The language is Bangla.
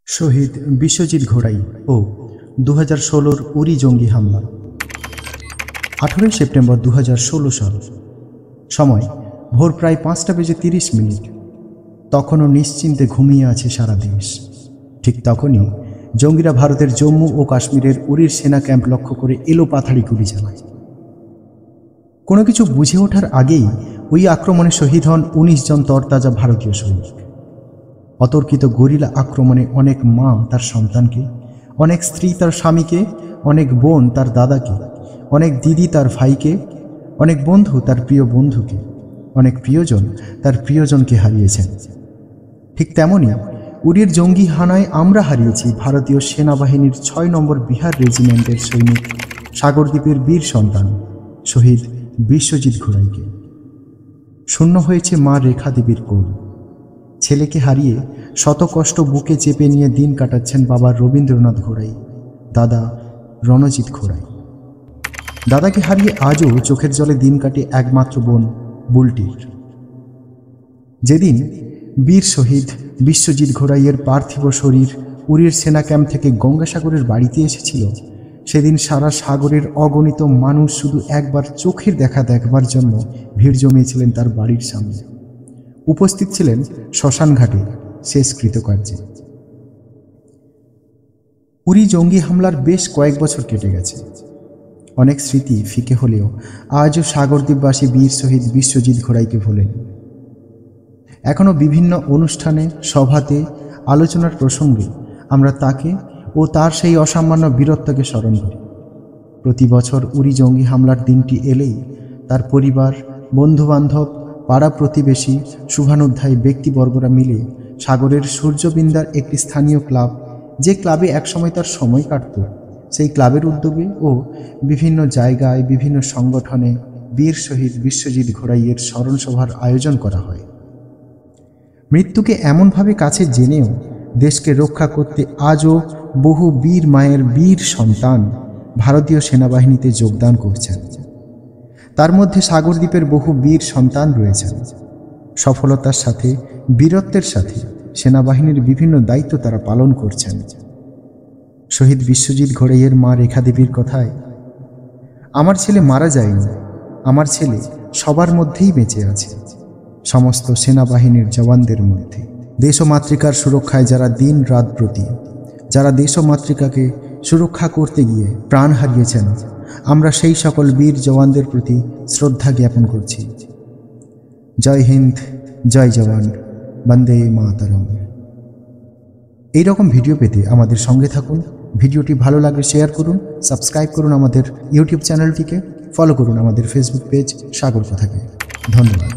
শহীদ বিশ্বজিৎ ঘোড়াই ও 2016 উরি জঙ্গি হামলা। 18 সেপ্টেম্বর 2016 সাল। সময় ভোর প্রায় 5:30। তখনও নিশ্চিন্তে ঘুমিয়ে আছে সারা দেশ। ঠিক তখনই জঙ্গিরা ভারতের জম্মু ও কাশ্মীরের উরির সেনা ক্যাম্প লক্ষ্য করে এলোপাথাড়ি গুলি চালায়। কোনো কিছু বুঝে ওঠার আগেই ওই আক্রমণে শহীদ হন 19 জন তরতাজা ভারতীয় সৈনিক। অতর্কিত গরিলা আক্রমণে অনেক মা তার সন্তানকে, অনেক স্ত্রী তার স্বামীকে, অনেক বোন তার দাদাকে, অনেক দিদি তার ভাইকে, অনেক বন্ধু তার প্রিয় বন্ধুকে, অনেক প্রিয়জন তার প্রিয়জনকে হারিয়েছেন। ঠিক তেমনি উরির জঙ্গি হানায় আমরা হারিয়েছি ভারতীয় সেনাবাহিনীর 6 নম্বর বিহার রেজিমেন্টের সৈনিক সাগরদ্বীপের বীর সন্তান শহীদ বিশ্বজিৎ ঘোড়াইকে। শূন্য হয়েছে মা রেখা দেবীর কোল। ছেলেকে হারিয়ে শত কষ্ট বুকে চেপে নিয়ে দিন কাটাচ্ছেন বাবা রবীন্দ্রনাথ ঘোড়াই, দাদা রণজিৎ ঘোড়াই। দাদাকে হারিয়ে আজও চোখের জলে দিন কাটে একমাত্র বোন বুলটির। যেদিন বীর শহীদ বিশ্বজিৎ ঘোড়াইয়ের পার্থিব শরীর উরির সেনা ক্যাম্প থেকে গঙ্গাসাগরের বাড়িতে এসেছিল, সেদিন সারা সাগরের অগণিত মানুষ শুধু একবার চোখের দেখা দেখবার জন্য ভিড় জমিয়েছিলেন তার বাড়ির সামনে। উপস্থিত ছিলেন শ্মশান ঘাটে শেষ কৃতকার্যে। উরি জঙ্গি হামলার বেশ কয়েক বছর কেটে গেছে। অনেক স্মৃতি ফিকে হলেও আজও সাগরদ্বীপবাসী বীর শহীদ বিশ্বজিৎ ঘোড়াইকে ভোলেন। এখনও বিভিন্ন অনুষ্ঠানে, সভাতে, আলোচনার প্রসঙ্গে আমরা তাকে ও তার সেই অসামান্য বীরত্বকে স্মরণ করি। প্রতি বছর উরি জঙ্গি হামলার দিনটি এলেই তার পরিবার, বন্ধুবান্ধব, পাড়া প্রতিবেশী, শুভানুধ্যায়ী ব্যক্তিবর্গরা মিলে সাগরের সূর্যবিন্দার একটি স্থানীয় ক্লাব, যে ক্লাবে একসময় তার সময় কাটত, সেই ক্লাবের উদ্যোগে ও বিভিন্ন জায়গায় বিভিন্ন সংগঠনে বীর শহীদ বিশ্বজিৎ ঘোড়াইয়ের স্মরণসভার আয়োজন করা হয়। মৃত্যুকে এমনভাবে কাছে জেনেও দেশকে রক্ষা করতে আজও বহু বীর মায়ের বীর সন্তান ভারতীয় সেনাবাহিনীতে যোগদান করছেন। তার মধ্যে সাগরদ্বীপের বহু বীর সন্তান রয়েছেন। সফলতার সাথে, বীরত্বের সাথে সেনাবাহিনীর বিভিন্ন দায়িত্ব তারা পালন করছেন। শহীদ বিশ্বজিৎ ঘোড়াইয়ের মা রেখা দেবীর কথায়, আমার ছেলে মারা যায়নি, আমার ছেলে সবার মধ্যেই বেঁচে আছে, সমস্ত সেনাবাহিনীর জওয়ানদের মধ্যে। দেশ ও মাতৃকার সুরক্ষায় যারা দিন রাত ব্রতী, যারা দেশ ও মাতৃকাকে সুরক্ষা করতে গিয়ে প্রাণ হারিয়েছেন, আমরা সেই সকল বীর জওয়ানদের প্রতি শ্রদ্ধা জ্ঞাপন করছি। জয় হিন্দ, জয় জওয়ান, বন্দে মাতরম। এইরকম ভিডিও পেতে আমাদের সঙ্গে থাকুন। ভিডিওটি ভালো লাগলে শেয়ার করুন, সাবস্ক্রাইব করুন আমাদের ইউটিউব চ্যানেলটিকে, ফলো করুন আমাদের ফেসবুক পেজ সাগর কথাকে। ধন্যবাদ।